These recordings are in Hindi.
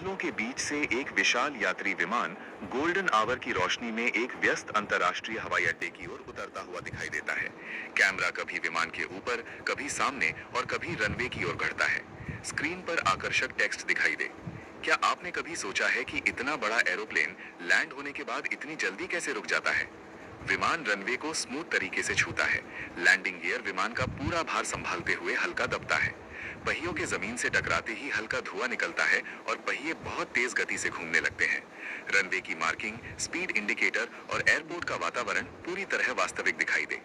बादलों के बीच से एक विशाल यात्री विमान गोल्डन आवर की रोशनी में एक व्यस्त अंतर्राष्ट्रीय हवाई अड्डे की ओर उतरता हुआ दिखाई देता है। कैमरा कभी विमान के ऊपर, कभी सामने और कभी रनवे की ओर बढ़ता है। स्क्रीन पर आकर्षक टेक्स्ट दिखाई दे। क्या आपने कभी सोचा है कि इतना बड़ा एरोप्लेन लैंड होने के बाद इतनी जल्दी कैसे रुक जाता है? विमान रनवे को स्मूथ तरीके से छूता है। लैंडिंग गियर विमान का पूरा भार संभालते हुए हल्का दबता है। पहियों के जमीन से टकराते ही हल्का धुआं निकलता है और पहिए बहुत तेज गति से घूमने लगते हैं। रनवे की मार्किंग, स्पीड इंडिकेटर और एयरपोर्ट का वातावरण पूरी तरह वास्तविक दिखाई दे।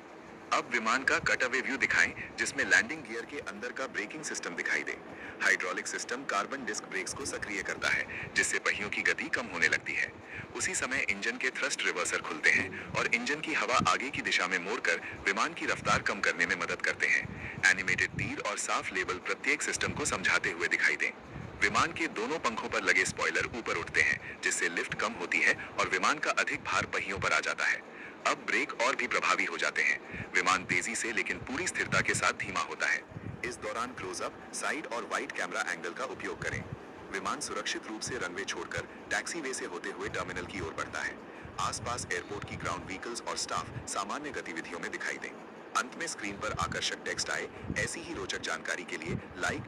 अब विमान का कट अवे व्यू दिखाएं, जिसमें लैंडिंग गियर के अंदर का ब्रेकिंग सिस्टम दिखाई दे। Hydraulic system carbon disc brakes को सक्रिय करता है, जिससे पहियों की गति कम होने लगती है। उसी समय इंजन के थ्रस्ट रिवर्सर खुलते हैं और इंजन की हवा आगे की दिशा में मोड़कर विमान की रफ्तार कम करने में मदद करते हैं। एनिमेटेड तीर और साफ लेबल प्रत्येक सिस्टम को समझाते हुए दिखाई दें। विमान के दोनों पंखों पर लगे स्पॉइलर ऊपर उठते हैं, जिससे लिफ्ट कम होती है और विमान का अधिक भार पहियों पर आ जाता है। अब ब्रेक और भी प्रभावी हो जाते हैं। विमान तेजी से लेकिन पूरी स्थिरता के साथ धीमा होता है। इस दौरान क्लोजअप, साइड और वाइड कैमरा एंगल का उपयोग करें। विमान सुरक्षित रूप से रनवे छोड़कर टैक्सीवे से होते हुए टर्मिनल की ओर बढ़ता है। आसपास एयरपोर्ट की ग्राउंड व्हीकल्स और स्टाफ सामान्य गतिविधियों में दिखाई दें। अंत में स्क्रीन पर आकर्षक टेक्स्ट आए। ऐसी ही रोचक जानकारी के लिए लाइक,